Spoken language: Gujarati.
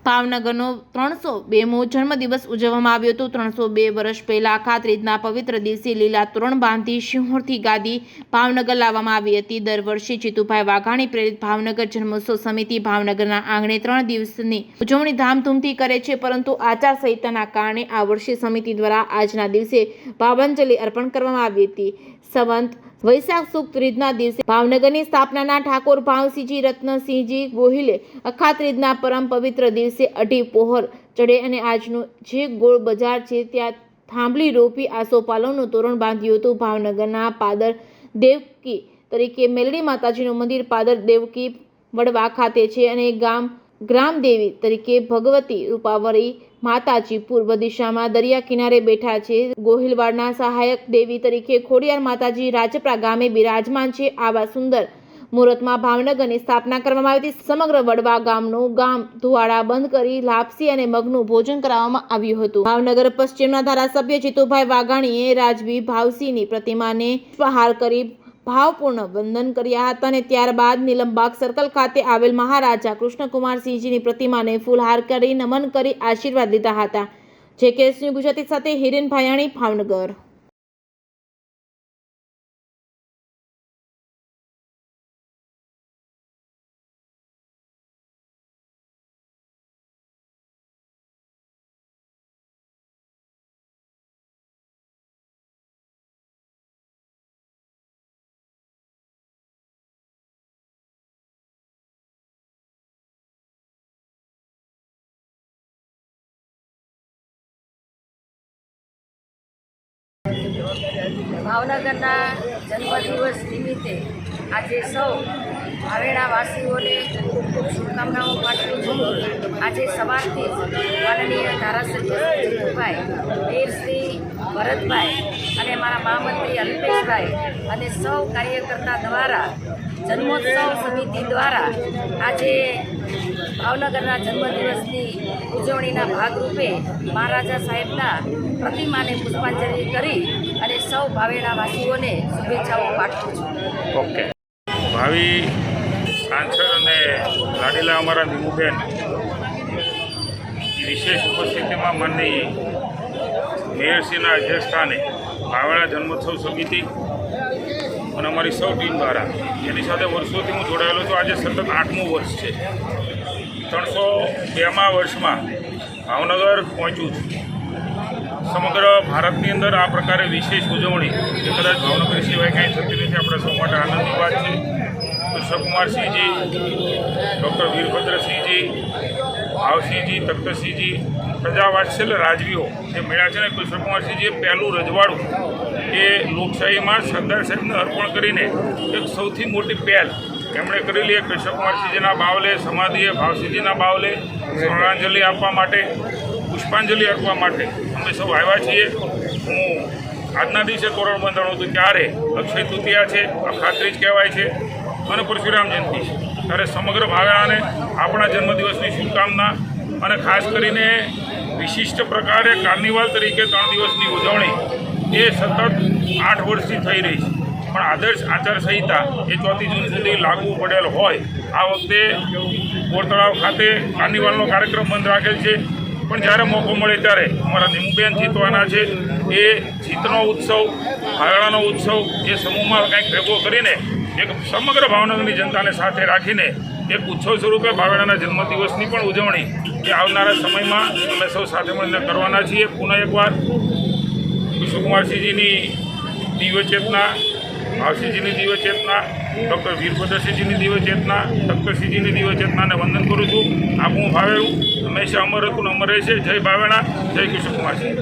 ભાવનગરનો 302મો જન્મદિવસ ઉજવવામાં આવ્યો હતો। 302 વર્ષ પહેલા અખાત્રીજના પવિત્ર દિવસે લીલા તોરણ બાંધી સિંહોરથી ગાદી ભાવનગર લાવવામાં આવી હતી। દર વર્ષે જીતુભાઈ વાઘાણી પ્રેરિત ભાવનગર જન્મોત્સવ સમિતિ ભાવનગરના આંગણે 3 દિવસની ઉજવણી ધામધૂમથી કરે છે, પરંતુ આચારસંહિતાના કારણે આ વર્ષે સમિતિ દ્વારા આજના દિવસે ભાવાંજલિ અર્પણ કરવામાં આવી હતી। સંવંત વૈશાખ સુદ ત્રીજના દિવસે ભાવનગરની સ્થાપનાના ઠાકોર ભાવસિંહજી રત્નસિંહજી ગોહિલે અખાત્રીજના પરમ પવિત્ર દિવસે અઢી પહોર ચડે અને આજનું જે ગોળ બજાર છે ત્યાં થાંભલી રોપી આસોપાલવનું તોરણ બાંધ્યું હતું। ભાવનગરના પાદર દેવકી તરીકે મેલડી માતાજીનું મંદિર પાદર દેવકી વડવા ખાતે છે અને ગ્રામદેવી તરીકે ભગવતી રૂપાવળી માતાજી પૂર્વ દિશામાં દરિયા કિનારે બેઠા છે। ગોહિલવાડના સહાયક દેવી તરીકે ખોડિયાર માતાજી રાજપરા ગામે બિરાજમાન છે। આવા સુંદર મુહૂર્તમાં ભાવનગરની સ્થાપના કરવામાં આવી હતી। સમગ્ર વડવા ગામનું ગામ ધુવાડા બંધ કરી લાપસી અને મગનું ભોજન કરાવવામાં આવ્યું હતું। ભાવનગર પશ્ચિમના ધારાસભ્ય જીતુભાઈ વાઘાણીએ રાજવી ભાવસિંહની પ્રતિમાને પુષ્પહાર કરી ભાવપૂર્ણ વંદન કર્યા હતા અને ત્યારબાદ નીલમબાગ સર્કલ ખાતે આવેલ મહારાજા કૃષ્ણકુમારસિંહજીની પ્રતિમાને ફૂલહાર કરી નમન કરી આશીર્વાદ લીધા હતા। JKS ન્યૂઝ ગુજરાતી સાથે હિરેન ભાયાણી, ભાવનગર। ભાવનગરના જન્મદિવસ નિમિત્તે આજે સૌ ભાવેણાવાસીઓને ખૂબ ખૂબ શુભકામનાઓ પાઠવું છું। આજે સવારથી માનનીય ધારાસભ્ય જીતુભાઈ, મેયરશ્રી ભરતભાઈ અને મારા મહામંત્રી અલ્પેશભાઈ અને સૌ કાર્યકર્તા દ્વારા જન્મોત્સવ સમિતિ દ્વારા આજે ભાવનગરના જન્મદિવસની ઉજવણીના ભાગરૂપે મહારાજા સાહેબના પ્રતિમાને પુષ્પાંજલિ કરી અને સૌ ભાવેણાવાસીઓને શુભેચ્છાઓ પાઠવું છું। ઓકે, ભાવિ સાંસદ અને લાડીલા અમારા નીમુબેન વિશેષ ઉપસ્થિતિમાં માનનીય મેયરશ્રીના અધ્યક્ષસ્થાને ભાવેણા જન્મોત્સવ સમિતિ અને અમારી સૌ ટીમ દ્વારા, જેની સાથે વર્ષોથી હું જોડાયેલો છું, આજે સતત 8મું વર્ષ છે। 302મા વર્ષમાં ભાવનગર પહોંચ્યું છું। સમગ્ર ભારતની અંદર આ પ્રકારે વિશેષ ઉજવણી જે કદાચ ભાવનગર સિવાય કાંઈ થતી નથી, આપણા સૌ માટે આનંદની વાત છે। કૃષ્ણકુમારસિંહજી, ડૉક્ટર વીરભદ્રસિંહજી, ભાવસિંહજી, તખ્તસિંહજી, પ્રજાવાત્સલ્ય રાજવીઓ જે મળ્યા છે ને, કૃષ્ણકુમારસિંહજીએ પહેલું રજવાડું એ લોકશાહીમાં સરદાર સાહેબને અર્પણ કરીને એક સૌથી મોટી પહેલ એમણે કરેલી। કૃષ્ણકુમારસિંહજીના બાવલે સમાધિએ ભાવસિંહજીના બાવલે શ્રદ્ધાંજલિ આપવા માટે, પુષ્પાંજલિ આપવા માટે અમે સૌ આવ્યા છીએ। હું આજના દિવસે તોરણ બંધાણું હતું ત્યારે અક્ષય તૃતીયા છે, અખાત્રીજ કહેવાય છે અને પરશુરામ જયંતિ છે, ત્યારે સમગ્ર ભાવેણાને આપણા જન્મદિવસની શુભકામના અને ખાસ કરીને વિશિષ્ટ પ્રકારે કાર્નિવાલ તરીકે 3 દિવસની ઉજવણી એ સતત 8 વર્ષથી થઈ રહી છે, પણ આદર્શ આચારસંહિતા એ 4મી જૂન સુધી લાગુ પડેલ હોય આ વખતે બોર તળાવ ખાતે કાર્નિવાલનો કાર્યક્રમ બંધ રાખેલ છે, પણ જ્યારે મોકો મળે ત્યારે અમારા નીમુબેન જીતવાના છે, એ જીતનો ઉત્સવ, ભાવેણાનો ઉત્સવ એ સમૂહમાં કંઈક ભેગો કરીને એક સમગ્ર ભાવનગરની જનતાને સાથે રાખીને એક ઉત્સવ સ્વરૂપે ભાવેણાના જન્મદિવસની પણ ઉજવણી એ આવનારા સમયમાં અમે સૌ સાથે મળીને કરવાના છીએ। પુનઃ એકવાર કૃષ્ણકુમારસિંહજીની દિવ્ય ચેતના, ભાવસિંહજીની દિવ્ય ચેતના, ડૉક્ટર વીરભદ્રસિંહજીની દિવ્ય ચેતના, તખ્તસિંહજીની દિવ્ય ચેતનાને વંદન કરું છું। આપણું ભાવેણું હંમેશા અમર હતું, અમર રહેશે। જય ભાવેણા, જય કૃષ્ણકુમારસિંહ।